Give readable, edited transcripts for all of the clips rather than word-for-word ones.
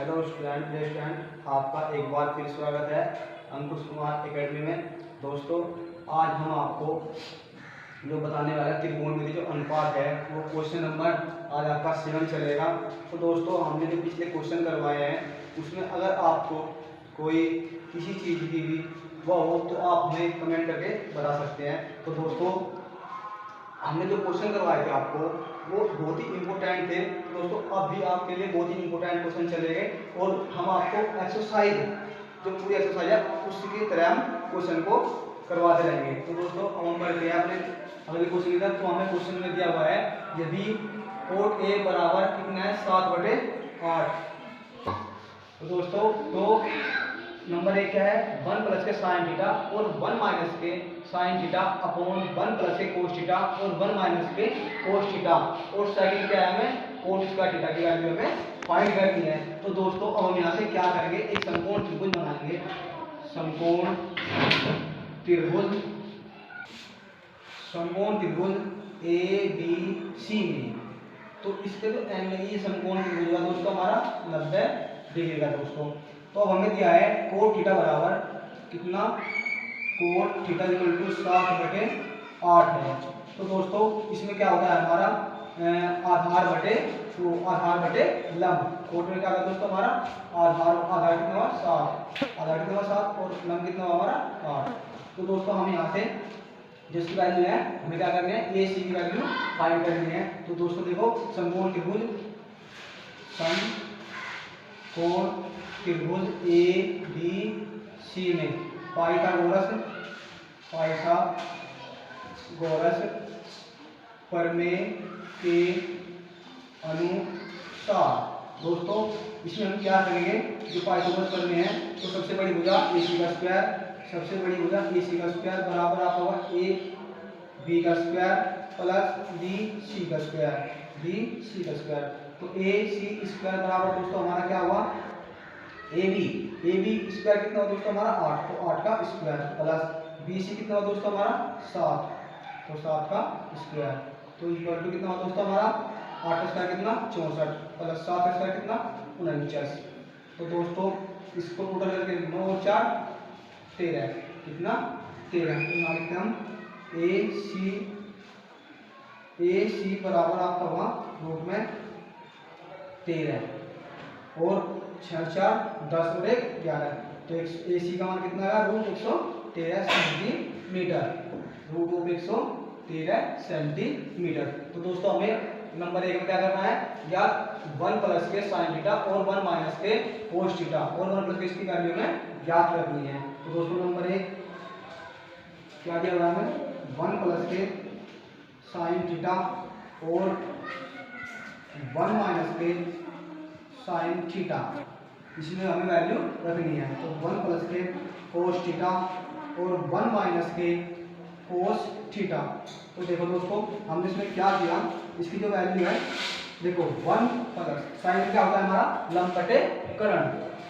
Hello student आपका एक बार फिर स्वागत है अंकुश कुमार एकेडमी में। दोस्तों, आज हम आपको जो बताने वाला त्रिकोणमिति जो अनुपात है वो क्वेश्चन नंबर आज आपका 7 चलेगा। तो दोस्तों, हमने जो पिछले क्वेश्चन करवाए हैं उसमें अगर आपको कोई किसी चीज़ की भी वह हो तो आप हमें कमेंट करके बता सकते हैं। तो दोस्तों, हमने जो क्वेश्चन करवाए थे आपको वो बहुत ही इम्पोर्टेंट थे। दोस्तों, अब भी आपके लिए बहुत ही इम्पोर्टेंट क्वेश्चन चलेंगे और हम आपको एक्सरसाइज जो पूरी एक्सरसाइज है उसकी तरह हम क्वेश्चन को करवाते रहेंगे। तो दोस्तों, अब हम बढ़ते हैं अपने अगले क्वेश्चन की तरफ। तो हमें क्वेश्चन में दिया हुआ है यदि कोट ए बराबर कितना है 7/8। तो दोस्तों, तो नंबर एक क्या है 1 प्लस के साइन थीटा और 1 माइनस के साइन थीटा अपॉन 1 प्लस के कोस थीटा और 1 माइनस के कोस थीटा। और सेकंड क्या है हमें कोस स्क्वायर थीटा की वैल्यू हमें फाइंड करनी है। तो दोस्तों, अब हम यहाँ से क्या करेंगे, एक समकोण त्रिभुज बनाएंगे। समकोण त्रिभुज ए बी सी में। तो इसके जो एंगल ये समकोण त्रिभुज का दोस्तों हमारा 90 डिग्री का। दोस्तों, तो अब हमें दिया है कोट थीटा बराबर कितना, कोट थीटा इक्वल टू 7/8 है। तो दोस्तों, इसमें क्या होता है हमारा आधार बटे लंब। कोट में क्या होता है दोस्तों हमारा आधार कितना हुआ 7, आधार कितना हुआ 7 और लंब कितना हुआ हमारा 8। तो दोस्तों, हम यहाँ से जिसकी वैल्यू है हमें क्या करनी है ए सी की वैल्यू फाइंड करनी है। तो दोस्तों देखो, समकोण त्रिभुज ए बी सी में पाई का गोरस प्रमेय के अनुसार। दोस्तों, इसमें हम क्या करेंगे, जो पाइथागोरस प्रमेय है तो सबसे बड़ी भुजा ए सी का स्क्वायर बराबर आपका होगा ए बी का स्क्वायर प्लस बी सी का स्क्वायर। तो ए सी स्क्वायर बराबर दोस्तों हमारा क्या हुआ ए बी स्क्वायर कितना हुआ दोस्तों हमारा 8, तो 8 का स्क्वायर प्लस बी सी कितना हुआ दोस्तों हमारा 7, तो 7 का स्क्वायर। तो इक्वल टू कितना हुआ दोस्तों हमारा 8 का स्क्वायर कितना 64 प्लस 7 का स्क्वायर कितना 49। तो दोस्तों, इसको टोटल करके 9 और 4 13 कितना 13। तो यहाँ लिखते हैं हम ए सी बराबर आपका हुआ रूट में 13 और 6 4 10 और 1 11। तो ए सी का मान कितना आया root 113 centimetre, root of 113 centimetre. तो दोस्तों, हमें नंबर 1 में क्या करना है या 1 प्लस के साइन थीटा और 1 माइनस के कोस थीटा और 1 प्लस के इसकी वैल्यू में ज्ञात करनी है। तो दोस्तों, नंबर 1 क्या दिया हुआ है हमें 1 प्लस के साइन थीटा और 1 माइनस के साइन थीटा, इसमें हमें वैल्यू रखनी है। तो 1 प्लस के कोस थीटा और 1 माइनस के कोस थीटा। तो देखो दोस्तों, हमने इसमें क्या किया, इसकी जो वैल्यू है देखो 1 प्लस साइन क्या होता है हमारा लंब बटे कर्ण,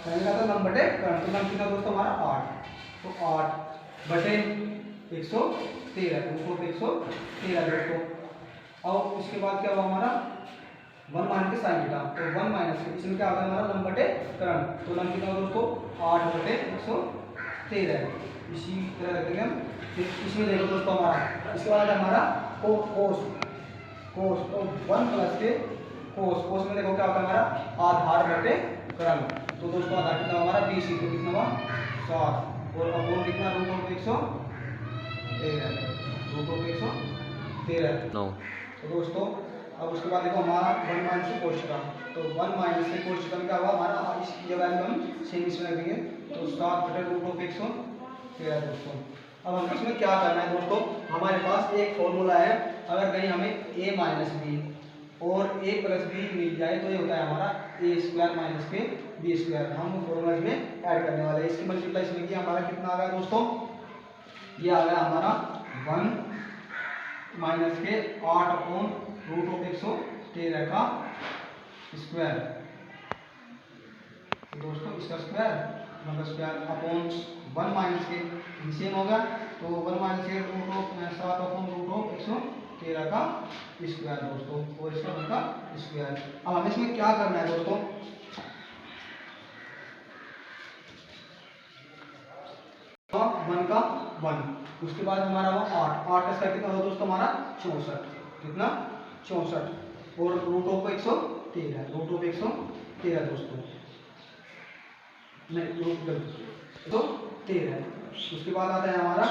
साइन का लंब बटे कर्ण। तो लंब कितना दोस्तों हमारा 8, तो 8 बटे 113 दोस्तों। और इसके बाद क्या हुआ हमारा 1 माइनस के साइन थीटा, तो 1 माइनस के इसमें क्या होता है हमारा लंब बटे कर्ण। तो लंब कितना दोस्तों 8 बटे 113। इसी तरह रखेंगे हम। इसमें देखो दोस्तों हमारा इसके बाद हमारा कोस, तो 1 प्लस के कोस में देखो क्या होता है हमारा आधार बटे कर्ण। तो दोस्तों आधार कितना हमारा 20, तो कितना हुआ 7 और अपोन कितना रूट ऑफ 113 तो दोस्तों, अब उसके बाद देखो हमारा 1 माइनस से कोस थीटा, तो 1 माइनस से कोस थीटा क्या हुआ हमारा इसकी वैल्यू हम सेम इसमें रखेंगे। तो 7 बटे रूट ऑफ 113 दोस्तों। अब हम इसमें क्या करना है दोस्तों, हमारे पास एक फॉर्मूला है, अगर कहीं हमें a माइनस बी और a प्लस बी मिल जाए तो ये होता है हमारा a स्क्वायर माइनस के बी स्क्वायर। हम फॉर्मूला में ऐड करने वाले हैं। इसकी मल्टीप्लाई इसमें किया हमारा कितना आ गया दोस्तों, ये आ गया हमारा 1 माइनस के 8 अपॉन रूट ऑफ 113 का स्क्वायर। दोस्तों इसका स्क्वायर अपॉन 1 माइनस के सेम होगा, तो 1 माइनस के root of 7 upon root of 113 का स्क्वायर दोस्तों, और इसका स्क्वायर। अब हमें इसमें क्या करना है दोस्तों, 1 का 1, उसके बाद हमारा वो 8, 8 का स्क्वायर कितना होगा दोस्तों हमारा 64, कितना 64, और रूट ऑफ 113, रूट ऑफ 113 दोस्तों, नहीं रूट 113, उसके बाद आता है हमारा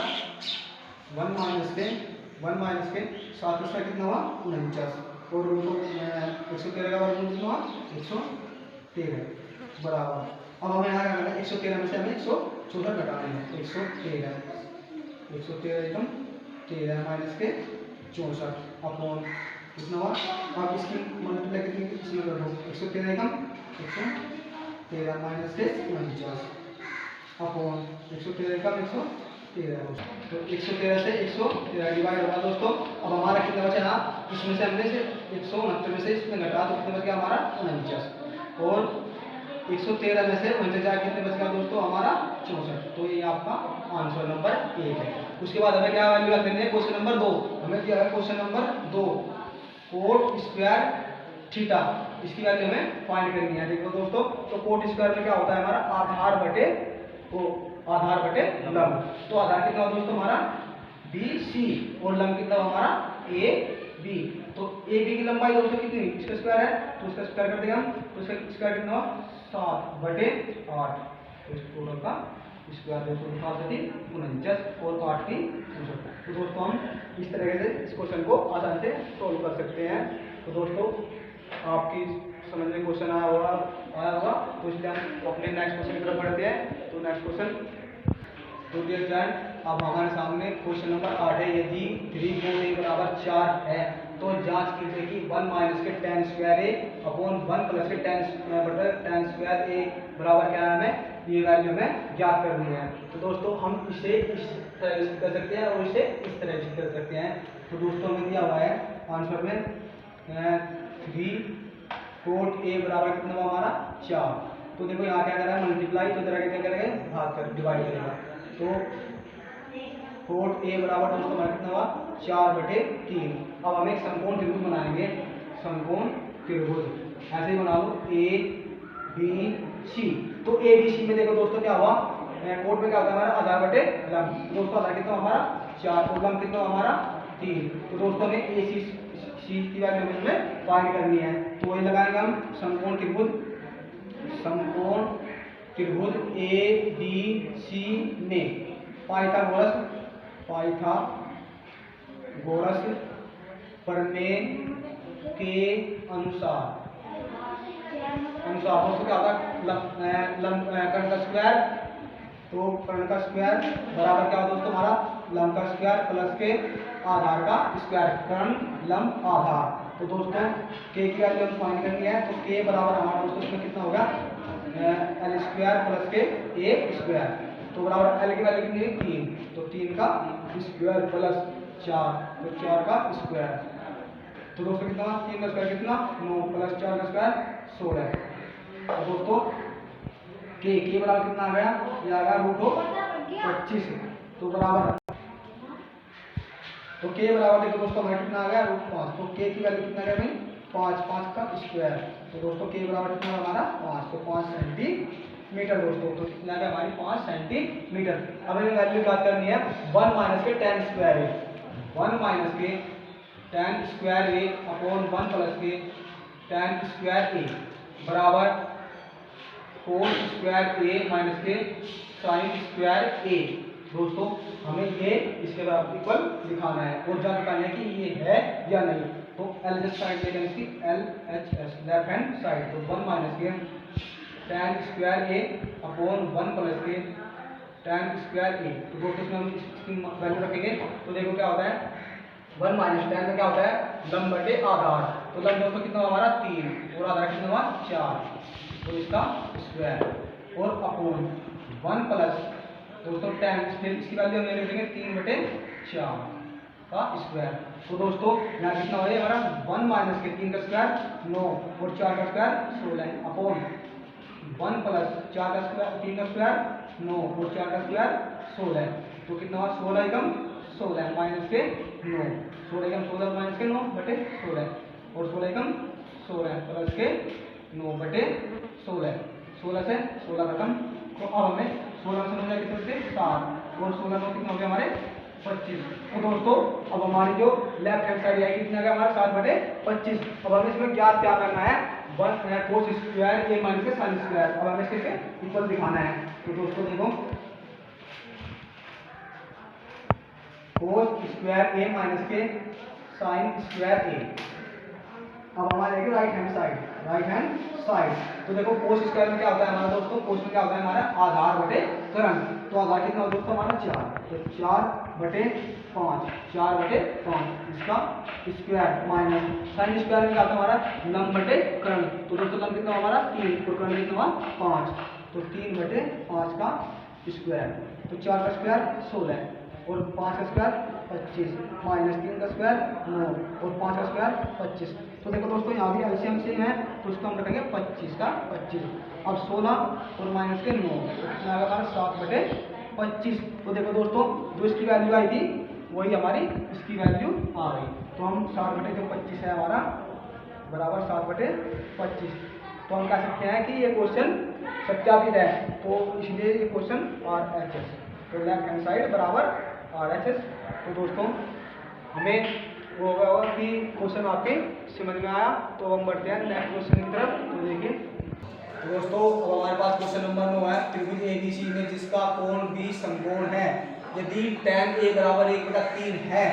1 माइनस के 7 का कितना हुआ 49, और रूट ऑफ 113 का वर्गमूल कितना हुआ 113 बराबर। अब हमें यहाँ क्या करना है, 113 में से हमें 164 घटाना है, 113 एकदम 13 माइनस के 64 अपॉन कितना हुआ। अब इसकी मल्टीप्लाई कितनी इसमें कर दो, 113 एकदम 113 माइनस के 49 अपॉन 113 एकदम 113, तो 113 से 113 डिवाइड होगा दोस्तों। अब हमारा कितना बचा यहाँ, इसमें से हमने से 169 में से इसमें घटा तो कितना बच गया हमारा 49, और 113 में से 49 कितने बच गया दोस्तों हमारा 64, तो ये आपका आंसर नंबर 1 है। उसके बाद हमें क्या वैल्यू करनी है, क्वेश्चन नंबर 2, हमें क्या है question number 2, coat square theta, इसकी वैल्यू हमें फाइंड करनी है। देखो दोस्तों, तो कोट स्क्वायर में क्या होता है हमारा आधार बटे लंब, तो आधार कितना होगा दोस्तों हमारा BC, और लंब कितना हमारा AB, तो AB की लंबाई दोस्तों कितनी, इसका स्क्वायर है तो उसका स्क्वायर कर देंगे हम, तो इसका स्क्वायर कितना हुआ 7/8, तो इस टोटल का स्क्वायर दोस्तों 7×49 और 8 की 64। तो दोस्तों हम इस तरह से इस क्वेश्चन को आसानी से सॉल्व कर सकते हैं। तो दोस्तों आपकी समझ में क्वेश्चन आया होगा, तो इसलिए हम अपने नेक्स्ट क्वेश्चन की तरफ बढ़ते हैं। तो नेक्स्ट क्वेश्चन, तो डियर फ्रेंड अब हमारे सामने क्वेश्चन नंबर 8 है, यदि 3 गुण a बराबर 4 है तो जांच कीजिए कि 1 माइनस के tan square a upon 1 plus के tan स्क्वायर a बराबर क्या है, हमें ये वैल्यू हमें ज्ञात करनी है। तो दोस्तों हम इसे इस तरह से कर सकते हैं और इसे इस तरह से कर सकते हैं। तो दोस्तों हमें दिया हुआ है आंसर में 3 कोट a बराबर कितना हुआ हमारा 4, तो देखो यहाँ क्या कर रहा है मल्टीप्लाई, तो इधर क्या करेंगे भाग कर डिवाइड करेगा, तो कोट a बराबर दोस्तों हमारा कितना हुआ 4/3। अब हम एक समकोण त्रिभुज बनाएंगे, समकोण त्रिभुज ऐसे ही बना लो ABC, तो ABC में देखो दोस्तों क्या हुआ, कोट में क्या होता है हमारा आधार बटे लंब, दोस्तों आधार कितना हमारा 4 और लंब कितना हमारा 3, तो दोस्तों हमें AC की वैल्यू हमें फाइंड करनी है। तो वही लगाएंगे हम समकोण त्रिभुज ABC में पाइथागोरस प्रमेय के अनुसार दोस्तों क्या होता है कर्ण का स्क्वायर, तो कर्ण का स्क्वायर बराबर क्या होता है दोस्तों हमारा लंब का स्क्वायर प्लस के आधार का स्क्वायर, कर्ण लंब आधार। तो दोस्तों k की वैल्यू हम फाइंड करनी है, तो k बराबर हमारा दोस्तों इसमें कितना होगा l स्क्वायर प्लस के a स्क्वायर, तो बराबर l की वैल्यू कितनी है 3, तो 3 का स्क्वायर प्लस 4, तो 4 का स्क्वायर, तो दोस्तों कितना 3 का स्क्वायर कितना 9 प्लस 4 का स्क्वायर 16। तो दोस्तों k बराबर कितना आ गया, ये आ गया √25, तो बराबर तो k बराबर देखो दोस्तों हमारा कितना आ गया √5, तो k की वैल्यू कितना आ गया भाई 5 का स्क्वायर, तो दोस्तों k बराबर कितना हमारा 5, तो 5 सेंटीमीटर दोस्तों, तो कितना आ गया हमारी 5 सेंटीमीटर। अब हमें वैल्यू ज्ञात करनी है 1 माइनस के tan स्क्वायर a, 1 माइनस के tan square a upon 1 plus के tan स्क्वायर a बराबर cos स्क्वायर a माइनस के sin स्क्वायर a। दोस्तों हमें ये इसके बराबर इक्वल दिखाना है और जान बताना है कि ये है या नहीं। तो LHS साइड लेंगे इसकी LHS लेफ्ट हैंड साइड, तो 1 माइनस के tan square a upon 1 plus के tan स्क्वायर a, तो दोस्तों इसमें हम इसकी वैल्यू रखेंगे, तो देखो क्या होता है 1 माइनस tan में क्या होता है लंब बटे आधार, तो लंब दोस्तों कितना हमारा 3 और आधार कितना हुआ 4, तो इसका स्क्वायर और अपॉन 1 प्लस दोस्तों tan इसकी वैल्यू हम ले लेंगे 3/4 का स्क्वायर। तो दोस्तों यहाँ कितना हो गया हमारा 1 माइनस के 3 का स्क्वायर 9 और 4 का स्क्वायर 16 अपॉन 1 प्लस 4 का स्क्वायर 3 का स्क्वायर 9 और 4 का स्क्वायर 16, तो कितना हुआ 16 एकम 16 माइनस के 9, 16 एकम 16 माइनस के 9 बटे 16 और 16 एकम 16 प्लस के 9 बटे 16, 16 से 16 खत्म, तो अब हमें 16 से 9 कितने बचे 7, और 16 9 कितने हो गए हमारे 25। तो दोस्तों अब हमारी जो लेफ्ट हैंड साइड है कितना गया हमारा 7/25। अब हमें इसमें क्या क्या करना है, 1 cos स्क्वायर a माइनस के साइन स्क्वायर। अब हमें इसके इक्वल दिखाना है। तो दोस्तों देखो cos स्क्वायर a माइनस के साइन स्क्वायर a। अब हमारे आएगी राइट हैंड साइड। तो देखो cos स्क्वायर में क्या होता है हमारा दोस्तों, cos में क्या होता है हमारा आधार बटे करण। तो आधार कितना होता है दोस्तों हमारा 4, तो 4/5 इसका स्क्वायर माइनस साइन स्क्वायर में क्या होता है हमारा लंब बटे करण। तो दोस्तों लंब कितना हमारा 3 और करण कितना हुआ 5, तो 3/5 का स्क्वायर। तो 4 का स्क्वायर 16 और 5 का स्क्वायर 25 माइनस 3 का स्क्वायर 9 और 5 का स्क्वायर 25। तो देखो दोस्तों यहाँ भी एलसीएम सेम है, तो उसको हम रखेंगे 25 का 25। अब 16 और माइनस के 9 तो कितना आएगा हमारा 7/25। तो देखो दोस्तों जो इसकी वैल्यू आई थी वही हमारी इसकी वैल्यू आ गई। तो हम 7/25 है हमारा बराबर 7/25। तो हम कह सकते हैं कि ये क्वेश्चन सत्यापित है, तो इसलिए ये क्वेश्चन RHS, तो लेफ्ट हैंड साइड बराबर RHS। तो दोस्तों हमें वो होगा कि क्वेश्चन आपके समझ में आया। तो हम बढ़ते हैं नेक्स्ट क्वेश्चन की तरफ। तो देखिए दोस्तों अब हमारे पास क्वेश्चन नंबर 9 है। त्रिभुज ABC में जिसका कोण B समकोण है, यदि tan A बराबर 1/3 है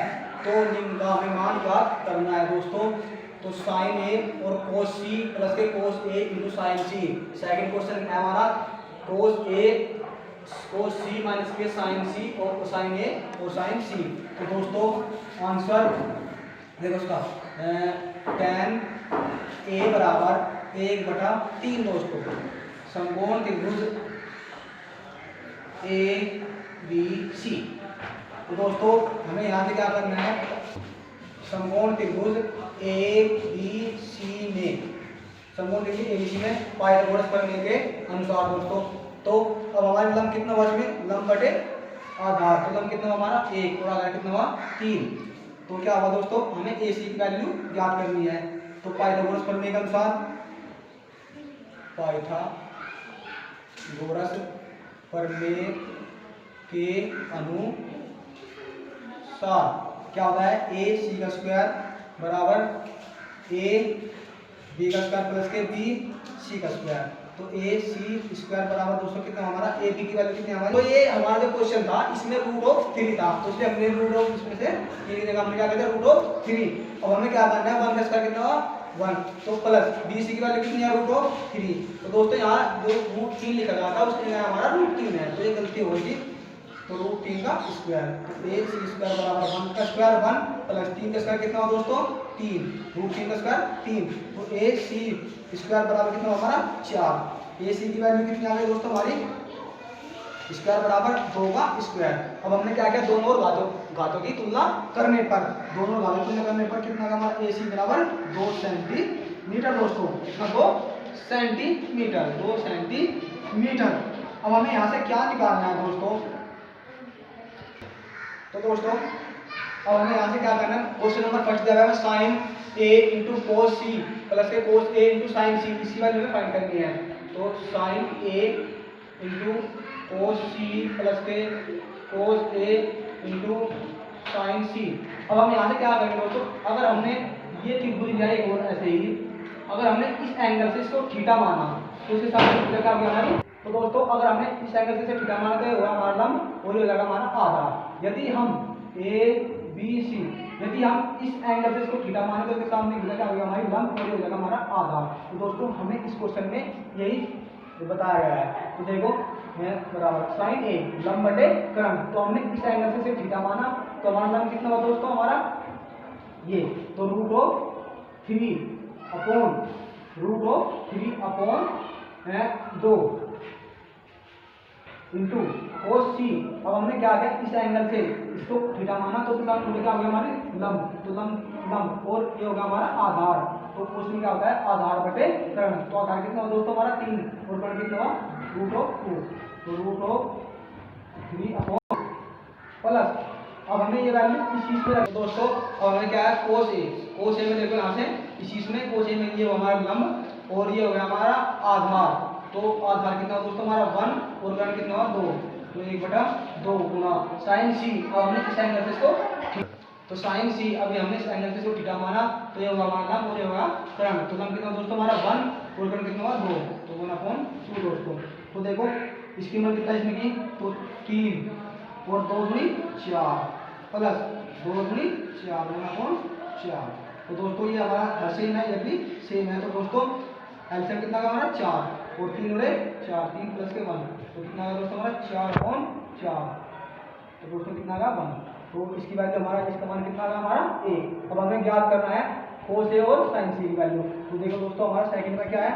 तो निम्नगामी मान ज्ञात करना है। दोस्तों तो sin A और cos C प्लस के cos A into sin C। Second question है हमारा cos C माइनस के sin C और cosine A और sin C। तो दोस्तों आंसर देखो उसका tan A बराबर 1/3 दोस्तों समकोण त्रिभुज ABC। तो दोस्तों हमें यहाँ से क्या करना है, समकोण त्रिभुज ABC में पाइथागोरस प्रमेय के अनुसार दोस्तों। तो अब हमारे लंब कितना हुआ इसमें, लंब बटे आधार। तो लंब कितना हुआ हमारा 1 और आधार कितना हुआ 3। तो क्या हुआ दोस्तों हमें AC की वैल्यू ज्ञात करनी है। तो पाइथागोरस प्रमेय के अनुसार पाइथागोरस प्रमेय के अनुसार क्या होता है, AC का स्क्वायर बराबर AB का स्क्वायर प्लस के BC का स्क्वायर। तो AC स्क्वायर बराबर दोस्तों कितना हमारा AB की वैल्यू कितनी हमारी। तो ये हमारा जो क्वेश्चन था इसमें √3 था, तो इसलिए हमने √ इसमें से ये जगह हमने क्या किया √3। अब हमें क्या करना है 1 का स्क्वायर कितना हुआ 1, तो प्लस BC की वैल्यू कितनी है √3। तो दोस्तों यहाँ जो √3 लिखा गया था उसकी जगह हमारा √3 है, तो ये गलती होगी। तो √3 का स्क्वायर, तो AC स्क्वायर बराबर 1 का स्क्वायर 1 प्लस 3 का स्क्वायर कितना हुआ दोस्तों 3, √3 का स्क्वायर 3। तो AC स्क्वायर बराबर कितना हमारा 4। AC की वैल्यू कितनी आ गई दोस्तों हमारी, स्क्वायर बराबर 2 का स्क्वायर। अब हमने क्या किया, दोनों घातों की तुलना करने पर, दोनों घातों की तुलना करने पर कितना का हमारा AC बराबर 2 सेंटीमीटर दोस्तों, कितना 2 सेंटीमीटर, 2 सेंटीमीटर। अब हमें यहाँ से क्या निकालना है दोस्तों, तो दोस्तों अब हमें यहाँ से क्या करना है, क्वेश्चन नंबर फर्स्ट दिया है sine A into cos C plus के cos A into sine C, इसी वैल्यू में फाइंड करनी है। तो sine A into cos C plus के cos A into sine C। अब हम यहाँ से क्या करेंगे दोस्तों, अगर हमने ये त्रिभुज लिया एक और ऐसे ही, अगर हमने इस एंगल से इसको थीटा माना तो उसके साथ क्या होगा हमारी। तो दोस्तों अगर हमने इस एंगल से थीटा माना तो होगा हमारा लंब और ये हो जाएगा हमारा आधार। यदि हम ABC, यदि हम इस एंगल से इसको थीटा माने तो इसके सामने क्या होगा हमारी लंब और ये हो जाएगा हमारा आधार। तो दोस्तों हमें इस क्वेश्चन में यही बताया गया है। तो देखो मैं बराबर साइन A लंब बटे करण, तो हमने इस एंगल से थीटा माना तो हमारा लंब कितना हुआ दोस्तों हमारा ये, तो √3 अपॉन 2 इंटू cos C। अब हमने क्या किया, इस एंगल से इसको थीटा माना तो उसका क्या हो गया हमारे लंब, तो लंब और ये होगा हमारा आधार। तो उसमें क्या होता है आधार बटे कर्ण, तो आधार कितना हुआ दोस्तों हमारा 3 और कर्ण कितना हुआ √2, तो √3 अपॉन प्लस। अब हमें ये वैल्यू इस चीज पे रख दोस्तों। अब हमें क्या है cos A में देखो यहाँ से इस चीज में cos A में ये हमारा लंब और ये हो गया हमारा आधार। तो आधार कितना दोस्तों हमारा 1 और करण कितना हुआ 2, तो 1/2 गुना साइन सी। अब हमने इस एंगल से इसको, तो साइन सी अभी हमने इस एंगल से इसको थीटा माना, तो ये होगा हमारा लंब और ये होगा करण। तो लंब कितना दोस्तों हमारा 1 और करण कितना हुआ 2, तो 1/2 दोस्तों। तो देखो इसकी उम्र कितना इसमें की, तो 3 और 2 दूनी 4 प्लस 2 दूनी 4 1/4। तो दोस्तों ये हमारा सेम है, ये भी सेम है। तो दोस्तों एलसीएम कितना का हमारा 4 और 3 और 4, 3 प्लस के 1, तो कितना आएगा दोस्तों हमारा 4/4। तो दोस्तों कितना आएगा 1। तो इसकी वैल्यू हमारा, इसका मान कितना आएगा हमारा 1। अब हमें ज्ञात करना है cos A और sin C की वैल्यू। तो देखो दोस्तों हमारा सेकंड में क्या है,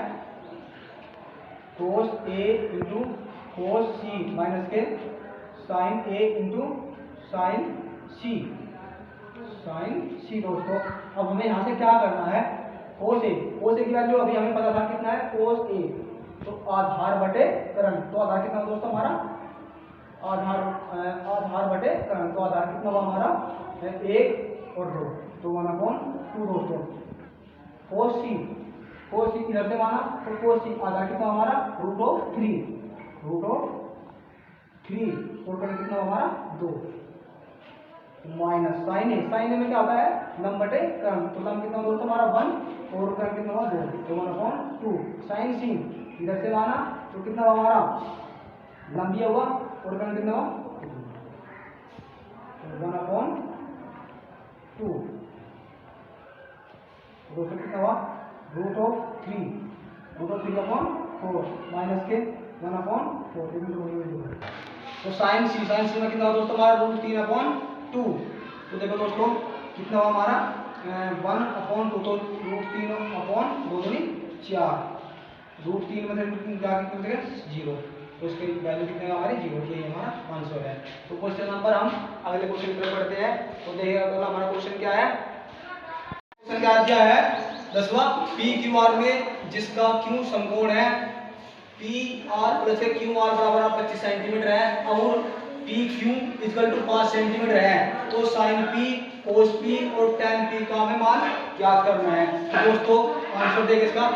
cos A into cos C minus के sin A into sin C, sin C दोस्तों। अब हमें यहाँ से क्या करना है, cos A की वैल्यू अभी हमें पता था कितना है cos A, तो आधार बटे करण। तो आधार कितना दोस्तों हमारा, आधार बटे करण। तो आधार कितना हुआ हमारा 1 और 2, तो 1/2 दोस्तों। cos C इधर से माना, तो cos C आधार कितना हमारा √3 और करण कितना हुआ हमारा 2 माइनस साइन ए में क्या होता है लंब बटे कर्ण। तो लंब कितना दोस्तों हमारा 1 और कर्ण कितना हुआ 2, तो 1/2 साइन सी इधर से माना, तो कितना हुआ हमारा लंब ये हुआ और कर्ण कितना हुआ 1/2। दोस्तों कितना हुआ √3/4 माइनस के 1/4। तो साइन सी में कितना हुआ दोस्तों हमारा √3/2। तो देखो दोस्तों कितना हुआ हमारा 1/2, तो √3/2 दूनी 4, √3 में से √3 क्या कितने 0, तो इसकी वैल्यू कितने हमारी 0, तो ये हमारा आंसर है। तो क्वेश्चन नंबर हम अगले क्वेश्चन की तरफ बढ़ते हैं। तो देखिए अगला हमारा क्वेश्चन क्या है, क्वेश्चन क्या दिया है 10वां, PQR में जिसका Q समकोण है PR प्लस QR बराबर 25 सेंटीमीटर है और PQ इक्वल टू 5 सेंटीमीटर है, तो sin P cos P और tan P का हमें मान ज्ञात करना है। तो दोस्तों आंसर देखिए इसका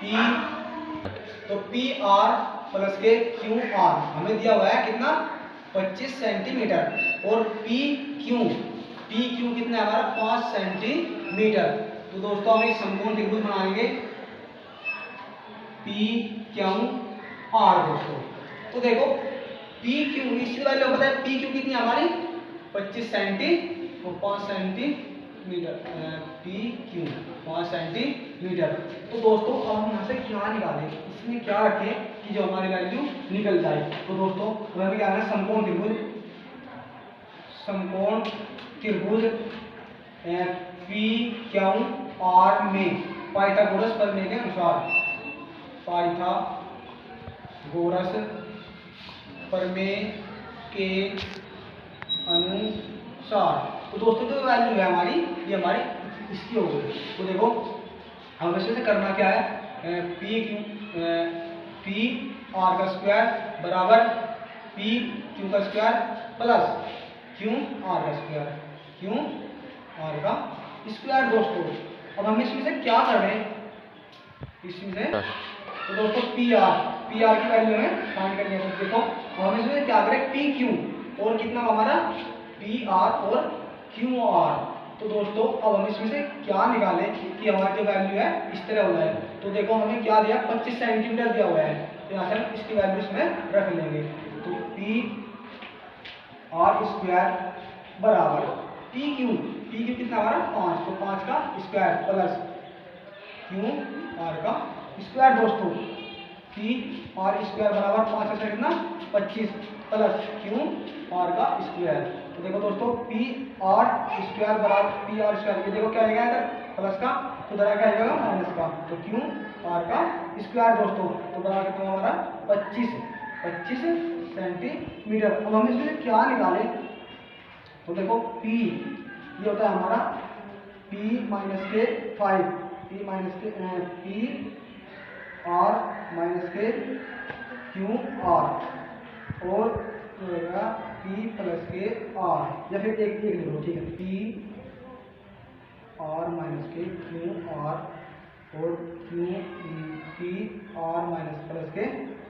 P, तो PR प्लस के QR हमें दिया हुआ है कितना 25 सेंटीमीटर और PQ कितना है हमारा 5 सेंटीमीटर। तो दोस्तों हम एक समकोण त्रिभुज बनाएंगे PQR दोस्तों। तो देखो PQ इसकी वैल्यू पता है, PQ कितनी हमारी 25 सेंटी, तो 5 सेंटीमीटर, PQ 5 सेंटीमीटर। तो दोस्तों अब हम यहाँ से क्या निकालें, इसमें क्या रखें कि जो हमारी वैल्यू निकल जाए। तो दोस्तों हमें क्या है समकोण त्रिभुज PQR में पाइथागोरस प्रमेय के अनुसार, पाइथागोरस प्रमेय के अनुसार, तो दोस्तों जो वैल्यू है हमारी ये हमारी इसकी हो गई। तो देखो हमें इसमें करना क्या है, PR का स्क्वायर बराबर PQ का स्क्वायर प्लस QR का स्क्वायर दोस्तों। अब हम इसमें से क्या कर रहे हैं, इसमें से तो दोस्तों PR की वैल्यू हमें फाइंड करनी है। देखो हम इसमें क्या करें PQ और कितना हमारा PR और QR। तो दोस्तों अब हम इसमें से क्या निकालें कि हमारी जो वैल्यू है इस तरह हो जाए। तो देखो हमें क्या दिया 25 सेंटीमीटर दिया हुआ है, तो यहाँ से हम इसकी वैल्यू इसमें रख लेंगे। तो PR स्क्वायर बराबर PQ कितना हमारा 5, तो 5 का स्क्वायर प्लस QR का स्क्वायर दोस्तों। PR स्क्वायर बराबर 5 का कितना 25 प्लस QR का स्क्वायर। तो देखो दोस्तों PR स्क्वायर बराबर PR स्क्वायर, ये देखो क्या आएगा इधर प्लस का, तो इधर क्या आएगा माइनस का, तो QR का स्क्वायर दोस्तों। तो बराबर कितना हमारा 25 सेंटीमीटर। अब हम इसमें क्या निकालें, तो देखो P ये होता है हमारा P माइनस के 5, PR माइनस के QR और होगा P प्लस के R, या फिर एक लिख लो ठीक है, PR माइनस के QR और पी आर माइनस प्लस के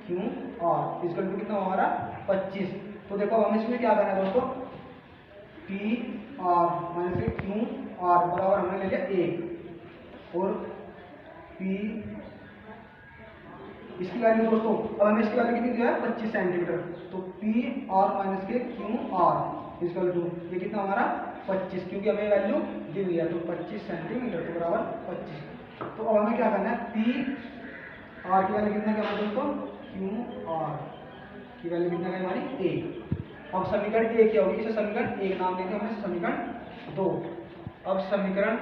क्यू आर इक्वल टू कितना हमारा 25। तो देखो हमें इसमें क्या करना है दोस्तों, पी आर माइनस के क्यू आर बराबर हमने ले लिया 1 और पी इसकी वैल्यू दोस्तों, अब हमें इसकी वैल्यू कितनी दी है 25 सेंटीमीटर। तो पी आर माइनस के क्यू आर इक्वल टू ये कितना हमारा 25, क्योंकि हमें वैल्यू दी हुई है तो 25 सेंटीमीटर तो बराबर 25। तो अब हमें क्या करना है, पी आर की वैल्यू कितना करना है दोस्तों, क्यू आर की वैल्यू कितना है हमारी 1। अब समीकरण 1 क्या होगी, इसे समीकरण 1 नाम देते हैं हमने समीकरण 2। अब समीकरण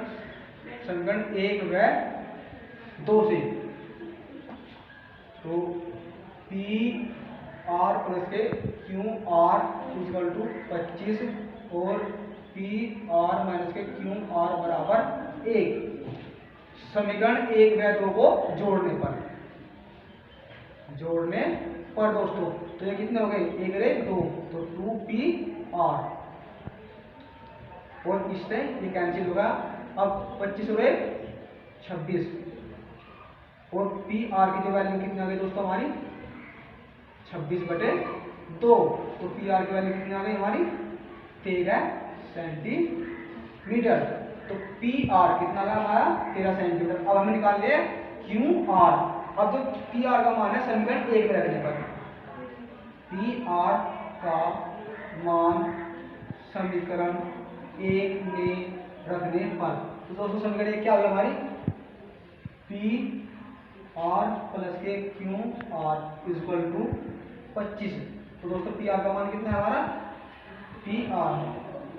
1 व 2 से तो पी आर प्लस के क्यू आर इक्वल टू 25 और पी आर माइनस के क्यू आर बराबर 1। समीकरण 1 व 2 को जोड़ने पर दोस्तों तो ये कितने हो गए 1 रे 2 तो 2 पी आर और इससे ये कैंसिल होगा। अब 25 हो गए 26 और पी आर की जो वैल्यू कितनी आ गई दोस्तों हमारी 26/2। तो पी आर की वैल्यू कितनी आ गई हमारी 13 सेंटीमीटर। तो पी आर कितना आ हमारा 13 सेंटीमीटर। अब हमें निकाल लिया क्यू आर। अब जो पी आर का मान है समीकरण 1 में रखने पर पी आर का मान समीकरण 1 में रखने पर तो दोस्तों समीकरण 1 क्या होगा हमारी पी आर प्लस के क्यू आर इक्वल टू 25। तो दोस्तों पी आर का मान कितना है हमारा पी आर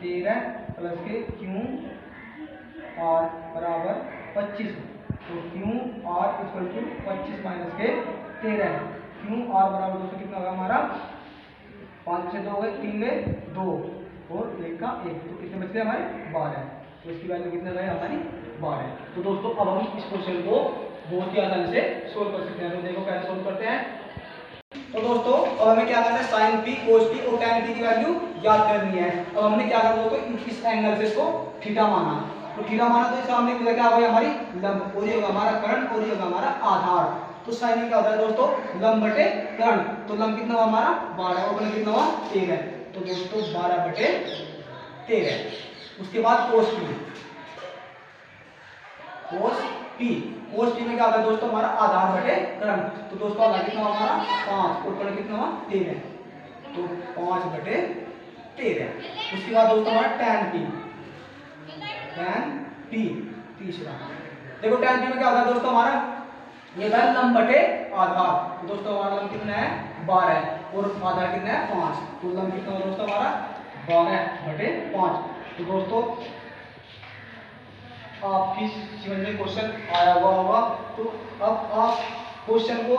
13 प्लस के क्यू आर बराबर 25। तो Q R equal to 25 minus के 13। क्यू आर बराबर दोस्तों कितना होगा हमारा 5 से 2 हो गए 3 गए 2 और 1 का 1 तो कितने बच गए हमारे 12। तो इसकी वैल्यू कितना गए हमारी 12। तो दोस्तों अब हम इस क्वेश्चन को बहुत ही आसानी से सोल्व कर सकते हैं। तो देखो कैसे सोल्व करते हैं। तो दोस्तों अब हमें क्या करना है साइन पी कोस पी और टैन पी की वैल्यू याद करनी है। अब हमने क्या करना दोस्तों इस एंगल से इसको थीटा माना। तो थीटा माना तो सामने क्या होगा हमारी लंब और ये होगा हमारा कर्ण और ये होगा हमारा आधार। तो साइन क्या होता है दोस्तों लंब बटे कर्ण। तो लंब कितना हुआ हमारा 12 और कर्ण कितना हुआ 13। तो दोस्तों 12/13। उसके बाद कोस पी कोस पी में क्या होता है दोस्तों हमारा आधार बटे कर्ण। तो दोस्तों आधार कितना हुआ हमारा 5 और कर्ण कितना हुआ 13। तो 5/13। उसके बाद दोस्तों हमारा टैन पी तीसरा। देखो टैन पी में क्या होता है दोस्तों हमारा ये था लंब बटे आधार। तो दोस्तों हमारा लंब कितना है 12 और आधार कितना है 5। तो लंब कितना होगा दोस्तों हमारा 12/5। तो दोस्तों आपकी समझ में क्वेश्चन आया हुआ होगा। तो अब आप क्वेश्चन को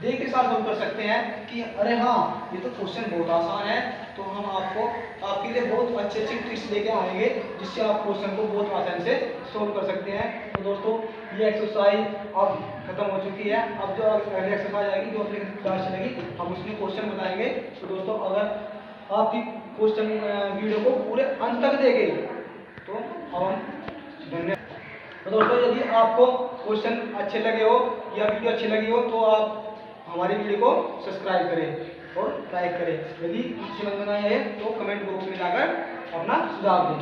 देख के साथ हम कर सकते हैं कि अरे हाँ ये तो क्वेश्चन बहुत आसान है। तो हम आपके लिए बहुत अच्छे ट्रिक्स लेके आएंगे जिससे आप क्वेश्चन को बहुत आसानी से सोल्व कर सकते हैं। तो दोस्तों ये एक्सरसाइज अब खत्म हो चुकी है। अब जो अगली एक्सरसाइज आएगी जो अपनी क्लास चलेगी हम उसमें क्वेश्चन बताएंगे। तो दोस्तों अगर आपकी क्वेश्चन वीडियो को पूरे अंत तक देखें तो अब हम धन्यवाद। तो दोस्तों यदि आपको क्वेश्चन अच्छे लगे हो या वीडियो अच्छी लगी हो तो आप हमारी वीडियो को सब्सक्राइब करें और लाइक करें। यदि समझ में नहीं आए तो कमेंट बॉक्स में जाकर अपना सुझाव दें।